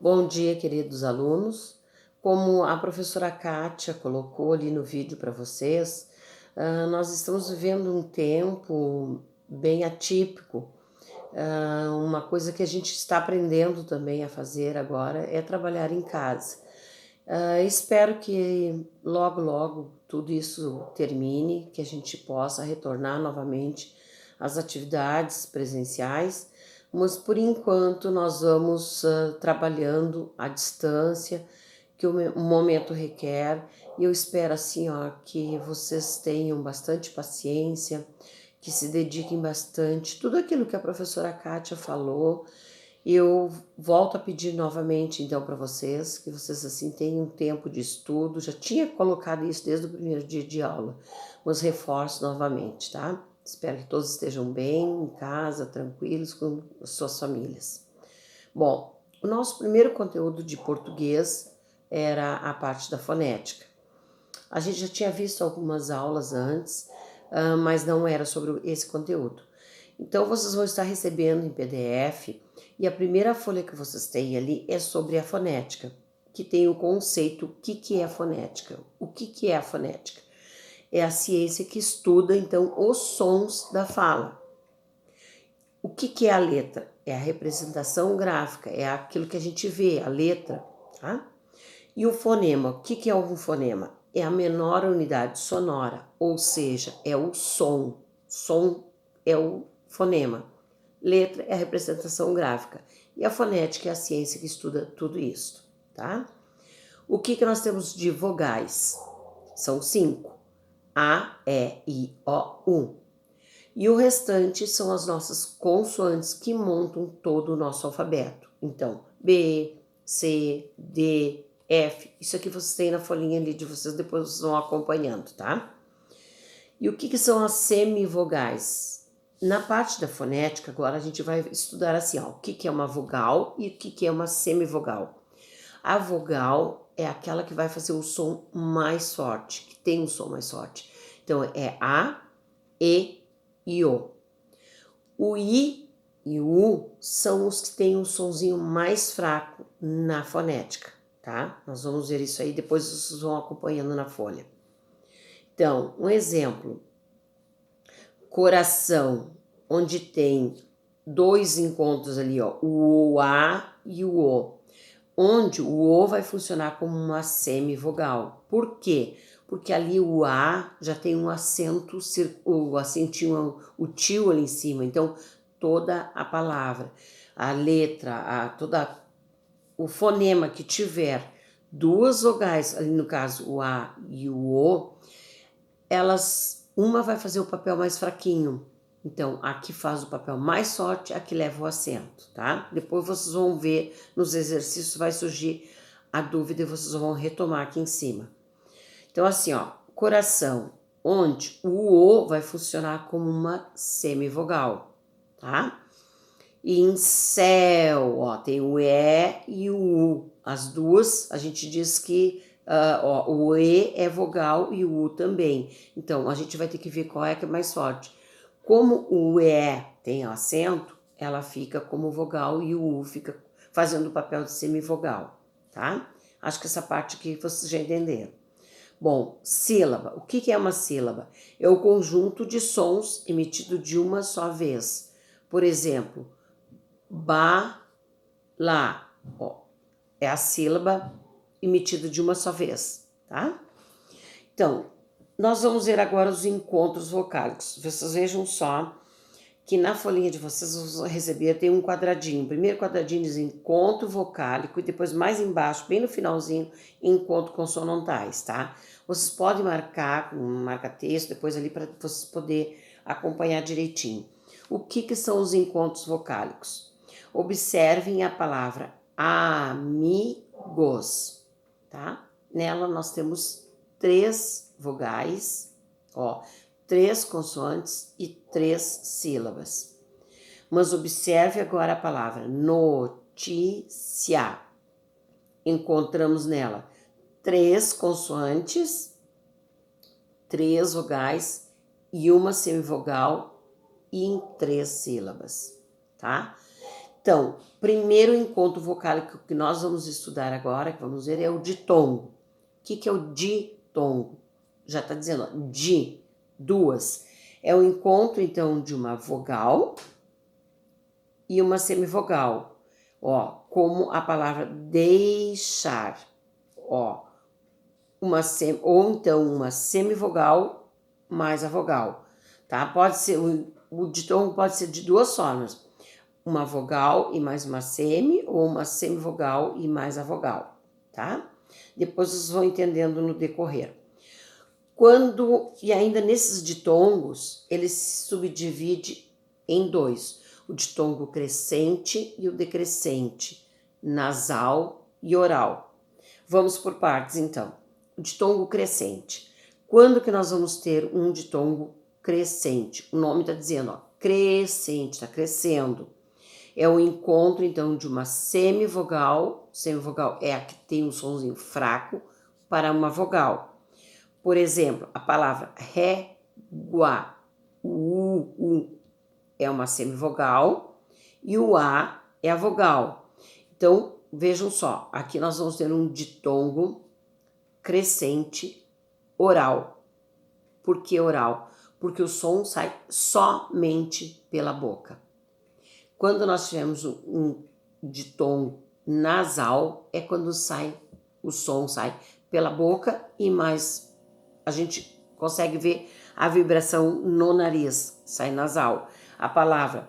Bom dia, queridos alunos. Como a professora Kátia colocou ali no vídeo para vocês, nós estamos vivendo um tempo bem atípico. Uma coisa que a gente está aprendendo também a fazer agora é trabalhar em casa. Espero que logo, logo tudo isso termine, que a gente possa retornar novamente às atividades presenciais, mas por enquanto nós vamos trabalhando à distância, que o momento requer, e eu espero assim, ó, que vocês tenham bastante paciência, que se dediquem bastante, tudo aquilo que a professora Kátia falou. Eu volto a pedir novamente, então, para vocês, que vocês, assim, tenham um tempo de estudo. Já tinha colocado isso desde o primeiro dia de aula, mas reforço novamente, tá? Espero que todos estejam bem, em casa, tranquilos, com as suas famílias. Bom, o nosso primeiro conteúdo de português era a parte da fonética. A gente já tinha visto algumas aulas antes, mas não era sobre esse conteúdo. Então, vocês vão estar recebendo em PDF, e a primeira folha que vocês têm ali é sobre a fonética, que tem o conceito, o que é a fonética. O que é a fonética? É a ciência que estuda, então, os sons da fala. O que é a letra? É a representação gráfica, é aquilo que a gente vê, a letra, tá? E o fonema, o que é um fonema? É a menor unidade sonora, ou seja, é o som. Som é o fonema. Letra é a representação gráfica. E a fonética é a ciência que estuda tudo isso, tá? O que nós temos de vogais? São 5. A, E, I, O, U. E o restante são as nossas consoantes que montam todo o nosso alfabeto. Então, B, C, D, F. Isso aqui vocês têm na folhinha ali de vocês, depois vocês vão acompanhando, tá? E o que são as semivogais? Na parte da fonética, agora a gente vai estudar assim, ó, o que é uma vogal e o que é uma semivogal. A vogal é aquela que vai fazer o som mais forte, que tem um som mais forte. Então, é A, E e O. O I e o U são os que têm um sonzinho mais fraco na fonética, tá? Nós vamos ver isso aí, depois vocês vão acompanhando na folha. Então, um exemplo. Coração, onde tem dois encontros ali, ó, o A e o O. Onde o O vai funcionar como uma semivogal. Por quê? Porque ali o A já tem um acento, o acentinho, o tio ali em cima. Então, toda a palavra, a letra, o fonema que tiver duas vogais, ali no caso o A e o O, uma vai fazer o papel mais fraquinho. Então, a que faz o papel mais forte, a que leva o acento, tá? Depois vocês vão ver nos exercícios, vai surgir a dúvida e vocês vão retomar aqui em cima. Então, assim, ó, coração, onde o O vai funcionar como uma semivogal, tá? E em céu, ó, tem o E e o U. As duas, a gente diz que ó, o E é vogal e o U também. Então, a gente vai ter que ver qual é que é mais forte. Como o E tem acento, ela fica como vogal e o U fica fazendo o papel de semivogal, tá? Acho que essa parte aqui vocês já entenderam. Bom, sílaba. O que é uma sílaba? É o conjunto de sons emitido de uma só vez. Por exemplo, ba, lá, ó, é a sílaba emitida de uma só vez, tá? Então, nós vamos ver agora os encontros vocálicos. Vocês vejam só que na folhinha de vocês vão receber, tem um quadradinho. O primeiro quadradinho diz encontro vocálico e depois mais embaixo, bem no finalzinho, encontro consonantais, tá? Vocês podem marcar com um marca-texto depois ali para vocês poderem acompanhar direitinho. O que são os encontros vocálicos? Observem a palavra amigos, tá? Nela nós temos 3 vogais, ó, 3 consoantes e 3 sílabas. Mas observe agora a palavra notícia. Encontramos nela 3 consoantes, 3 vogais e uma semivogal e em 3 sílabas, tá? Então, primeiro encontro vocálico que nós vamos estudar agora, que vamos ver, é o ditongo. O que é o ditongo? Já está dizendo, ó, di, duas. É o encontro, então, de uma vogal e uma semivogal. Ó, como a palavra deixar. Ó, ou então uma semivogal mais a vogal, tá? Pode ser, o ditongo pode ser de duas formas. Uma vogal e mais uma semi, ou uma semivogal e mais a vogal, tá? Depois vocês vão entendendo no decorrer. E ainda nesses ditongos, ele se subdivide em dois: o ditongo crescente e o decrescente, nasal e oral. Vamos por partes, então. O ditongo crescente. Quando que nós vamos ter um ditongo crescente? O nome está dizendo, ó, crescente, está crescendo. É o encontro, então, de uma semivogal. Semivogal é a que tem um sonzinho fraco para uma vogal. Por exemplo, a palavra régua. O U é uma semivogal e o A é a vogal. Então, vejam só, aqui nós vamos ter um ditongo crescente oral. Por que oral? Porque o som sai somente pela boca. Quando nós tivermos um ditongo nasal, é quando o som sai pela boca e mais a gente consegue ver a vibração no nariz, sai nasal. A palavra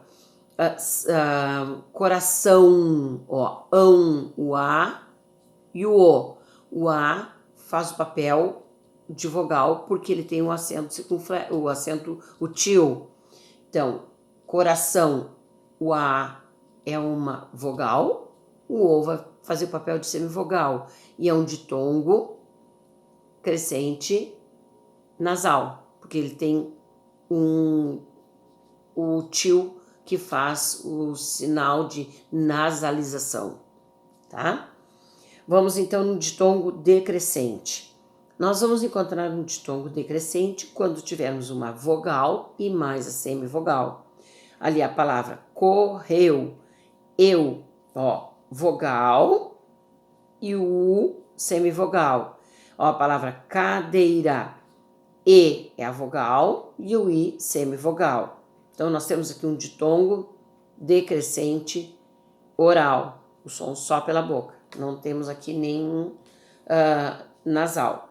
coração, ó, o A e o O. O A faz o papel de vogal porque ele tem um acento o tio. Então, coração, o A é uma vogal, o O vai fazer o papel de semivogal e é um ditongo crescente nasal, porque ele tem o tio que faz o sinal de nasalização, tá? Vamos então no ditongo decrescente. Nós vamos encontrar um ditongo decrescente quando tivermos uma vogal e mais a semivogal. Ali a palavra correu, eu, ó, vogal e o U semivogal. Ó, a palavra cadeira, E é a vogal e o I semivogal. Então nós temos aqui um ditongo decrescente oral, o som só pela boca. Não temos aqui nenhum nasal.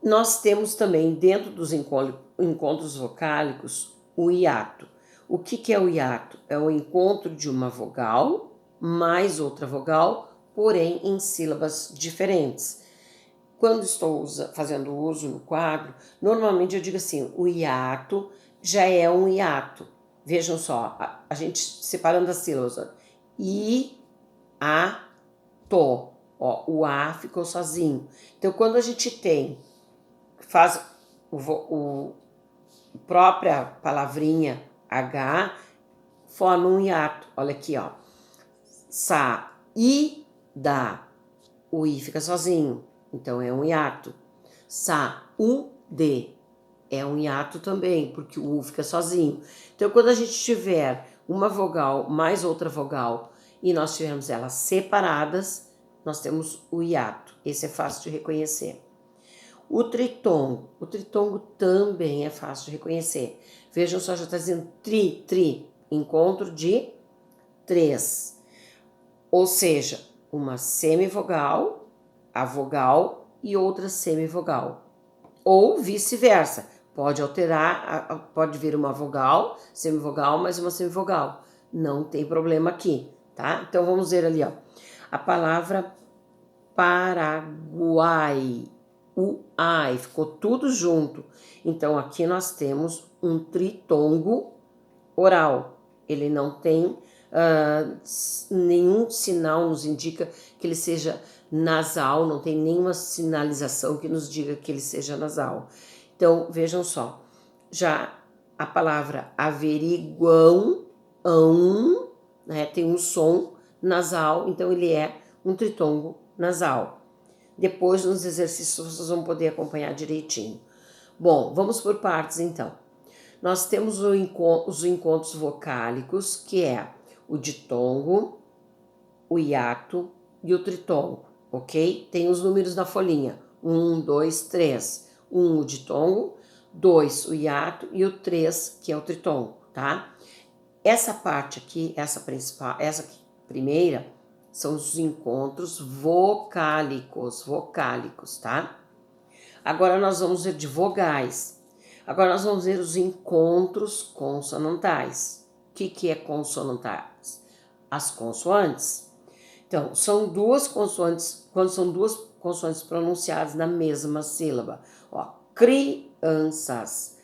Nós temos também dentro dos encontros vocálicos o hiato. O que é o hiato? É o encontro de uma vogal mais outra vogal, porém em sílabas diferentes. Quando estou fazendo uso no quadro, normalmente eu digo assim, o hiato já é um hiato. Vejam só, a gente separando as sílabas. Ó. I, a, to. Ó, o A ficou sozinho. Então, quando a gente faz o própria palavrinha H, forma um hiato. Olha aqui, ó. Sa, I, da. O I fica sozinho. Então, é um hiato. Sa, u, de. É um hiato também, porque o U fica sozinho. Então, quando a gente tiver uma vogal mais outra vogal e nós tivermos elas separadas, nós temos o hiato. Esse é fácil de reconhecer. O tritongo também é fácil de reconhecer. Vejam só, já está dizendo tri, encontro de três. Ou seja, uma semivogal, a vogal e outra semivogal. Ou vice-versa. Pode alterar, pode vir uma vogal, semivogal, mais uma semivogal. Não tem problema aqui, tá? Então vamos ver ali, ó. A palavra Paraguai. O ai ficou tudo junto. Então aqui nós temos um tritongo oral. Ele não tem nenhum sinal nos indica que ele seja nasal, não tem nenhuma sinalização que nos diga que ele seja nasal. Então, vejam só, já a palavra averiguão, né, tem um som nasal, então ele é um tritongo nasal. Depois, nos exercícios, vocês vão poder acompanhar direitinho. Bom, vamos por partes, então. Nós temos os encontros vocálicos, que é o ditongo, o hiato e o tritongo, ok? Tem os números na folhinha, 1, 2, 3. 1 o ditongo, 2 o hiato e o 3 que é o tritongo, tá? Essa parte aqui, essa principal, essa aqui, primeira, são os encontros vocálicos, tá? Agora nós vamos ver de vogais. Agora nós vamos ver os encontros consonantais. O que é consonantais? As consoantes. Então, são duas consoantes, quando são duas consoantes pronunciadas na mesma sílaba. Ó, crianças,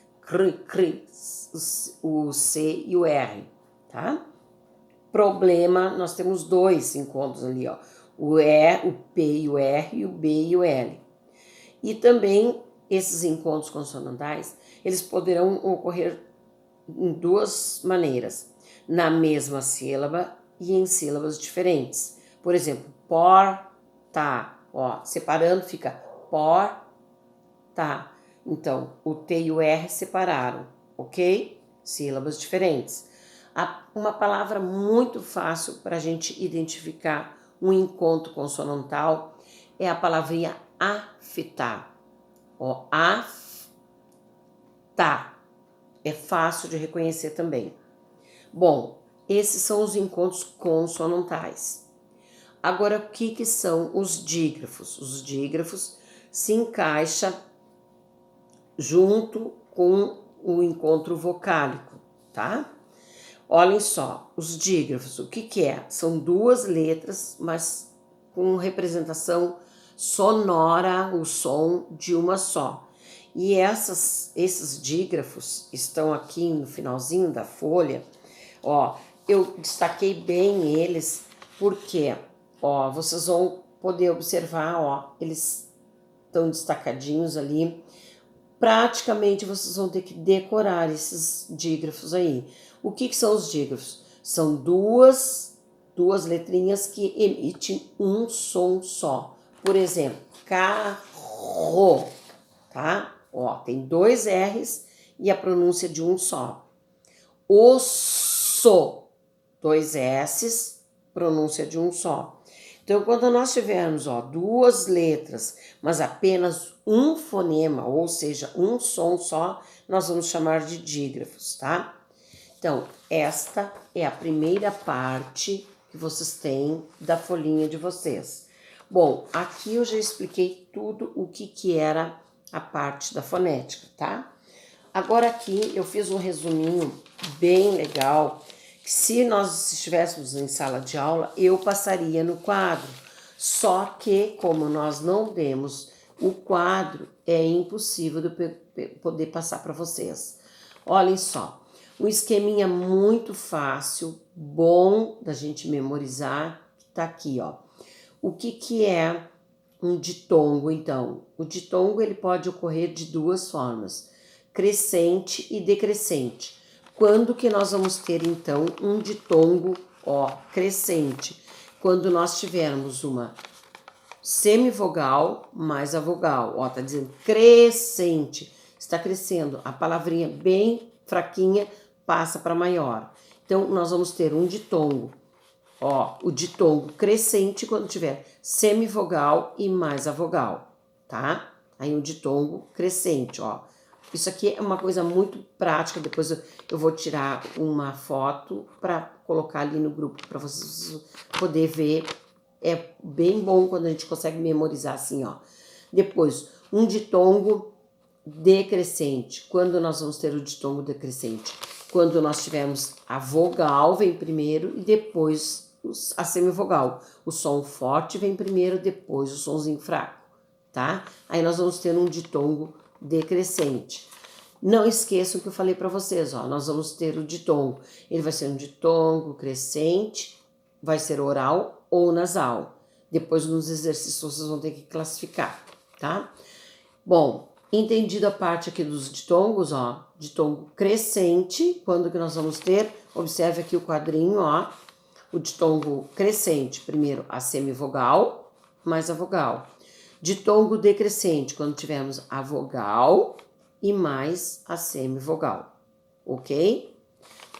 o C e o R, tá? Problema, nós temos dois encontros ali, ó. O P e o R, e o B e o L. E também esses encontros consonantais, eles poderão ocorrer em duas maneiras, na mesma sílaba e em sílabas diferentes. Por exemplo, porta, ó, separando fica porta. Então, o T e o R separaram, ok? Sílabas diferentes. Uma palavra muito fácil para a gente identificar um encontro consonantal é a palavrinha aftar. Ó, afta. É fácil de reconhecer também. Bom, esses são os encontros consonantais. Agora, o que são os dígrafos? Os dígrafos se encaixam junto com o encontro vocálico, tá? Olhem só, os dígrafos, o que é? São duas letras, mas com representação sonora, o som de uma só. E esses dígrafos estão aqui no finalzinho da folha. Ó, eu destaquei bem eles porque, ó, vocês vão poder observar, ó, eles estão destacadinhos ali. Praticamente vocês vão ter que decorar esses dígrafos aí. O que são os dígrafos? São duas letrinhas que emitem um som só. Por exemplo, carro, tá? Ó, tem dois R's e a pronúncia de um só. Osso, dois S's, pronúncia de um só. Então, quando nós tivermos, ó, duas letras, mas apenas um fonema, ou seja, um som só, nós vamos chamar de dígrafos, tá? Então, esta é a primeira parte que vocês têm da folhinha de vocês. Bom, aqui eu já expliquei tudo o que era a parte da fonética, tá? Agora aqui eu fiz um resuminho bem legal, que se nós estivéssemos em sala de aula, eu passaria no quadro. Só que, como nós não demos o quadro, é impossível de poder passar para vocês. Olhem só, um esqueminha muito fácil, bom da gente memorizar, que tá aqui, ó. O que é um ditongo, então? O ditongo, ele pode ocorrer de duas formas, crescente e decrescente. Quando que nós vamos ter, então, um ditongo, ó, crescente? Quando nós tivermos uma semivogal mais a vogal, ó, tá dizendo crescente, está crescendo, a palavrinha bem fraquinha passa para maior. Então, nós vamos ter um ditongo, ó, o ditongo crescente quando tiver semivogal e mais a vogal, tá? Aí um ditongo crescente, ó. Isso aqui é uma coisa muito prática, depois eu vou tirar uma foto para colocar ali no grupo para vocês poderem ver. É bem bom quando a gente consegue memorizar assim, ó. Depois, um ditongo decrescente. Quando nós vamos ter o ditongo decrescente? Quando nós tivermos a vogal vem primeiro e depois a semivogal. O som forte vem primeiro, depois o somzinho fraco, tá? Aí nós vamos ter um ditongo decrescente. Não esqueçam que eu falei para vocês, ó, nós vamos ter o ditongo. Ele vai ser um ditongo crescente, vai ser oral ou nasal. Depois nos exercícios vocês vão ter que classificar, tá? Bom, entendido a parte aqui dos ditongos, ó, ditongo crescente, quando que nós vamos ter? Observe aqui o quadrinho, ó, o ditongo crescente, primeiro a semivogal, mais a vogal. Ditongo decrescente, quando tivermos a vogal e mais a semivogal, ok?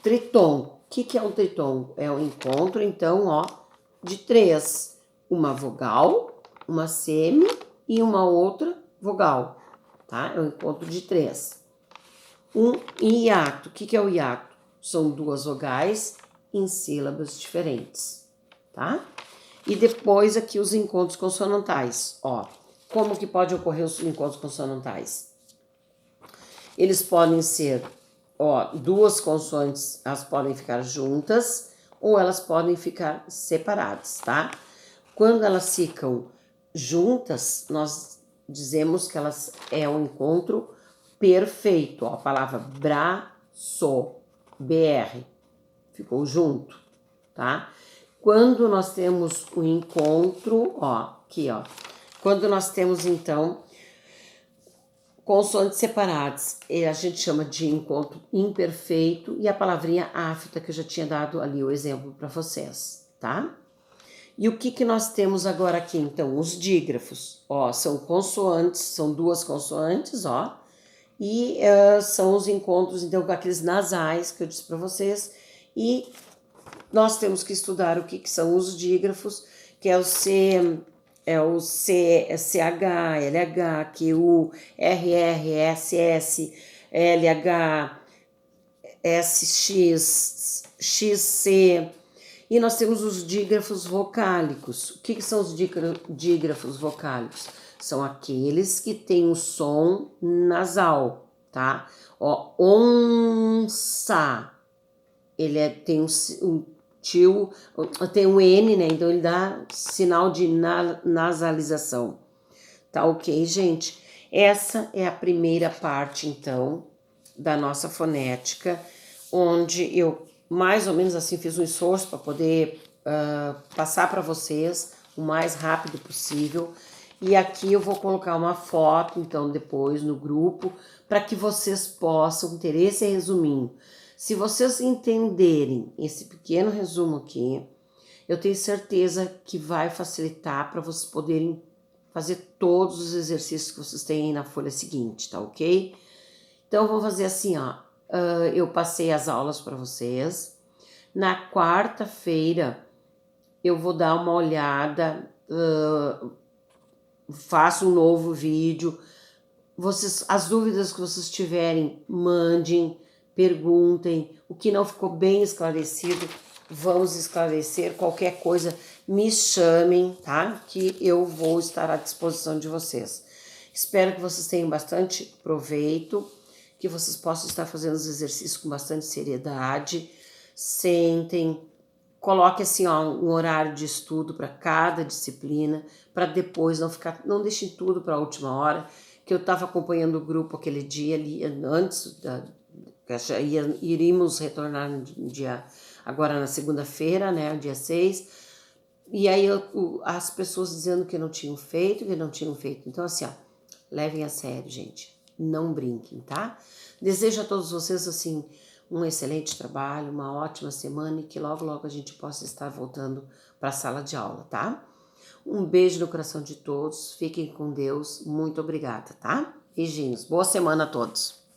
Tritongo, que é um tritongo? É um encontro, então, ó, de 3. Uma vogal, uma semi e uma outra vogal, tá? É um encontro de 3. Um hiato. O que é o hiato? São 2 vogais em sílabas diferentes, tá? E depois aqui os encontros consonantais, ó. Como que pode ocorrer os encontros consonantais? Eles podem ser, ó, 2 consoantes, elas podem ficar juntas ou elas podem ficar separadas, tá? Quando elas ficam juntas, nós dizemos que elas é um encontro perfeito, ó, a palavra braço, BR, ficou junto, tá? Quando nós temos o encontro, ó, aqui, ó, quando nós temos, então, consoantes separadas, a gente chama de encontro imperfeito, e a palavrinha afta, que eu já tinha dado ali o exemplo para vocês, tá? E o que nós temos agora aqui, então? Os dígrafos, ó, são consoantes, são 2 consoantes, ó, e são os encontros, então, com aqueles nasais que eu disse para vocês, e nós temos que estudar o que são os dígrafos, que é o C, CH, LH, QU, RR, SS, LH, SX, XC, e nós temos os dígrafos vocálicos. O que são os dígrafos vocálicos? São aqueles que têm o som nasal, tá? Ó, onça, ele tem um tio, tem um N, né? Então ele dá sinal de nasalização. Tá ok, gente? Essa é a primeira parte, então, da nossa fonética, onde eu mais ou menos assim fiz um esforço para poder passar para vocês o mais rápido possível. E aqui eu vou colocar uma foto, então, depois no grupo, para que vocês possam ter esse resuminho. Se vocês entenderem esse pequeno resumo aqui, eu tenho certeza que vai facilitar para vocês poderem fazer todos os exercícios que vocês têm aí na folha seguinte, tá ok? Então, eu vou fazer assim, ó. Eu passei as aulas para vocês. Na quarta-feira, eu vou dar uma olhada, faço um novo vídeo. As dúvidas que vocês tiverem, mandem, perguntem. O que não ficou bem esclarecido, vamos esclarecer. Qualquer coisa, me chamem, tá? Que eu vou estar à disposição de vocês. Espero que vocês tenham bastante proveito, que vocês possam estar fazendo os exercícios com bastante seriedade. Sentem, coloque assim, ó, um horário de estudo para cada disciplina, para depois não deixem tudo para a última hora, que eu estava acompanhando o grupo aquele dia ali, antes iríamos retornar no dia, agora na segunda-feira, né, dia 6, e aí as pessoas dizendo que não tinham feito, então assim, ó, levem a sério, gente, não brinquem, tá? Desejo a todos vocês, assim, um excelente trabalho, uma ótima semana e que logo, logo a gente possa estar voltando para a sala de aula, tá? Um beijo no coração de todos, fiquem com Deus, muito obrigada, tá? Beijinhos, boa semana a todos!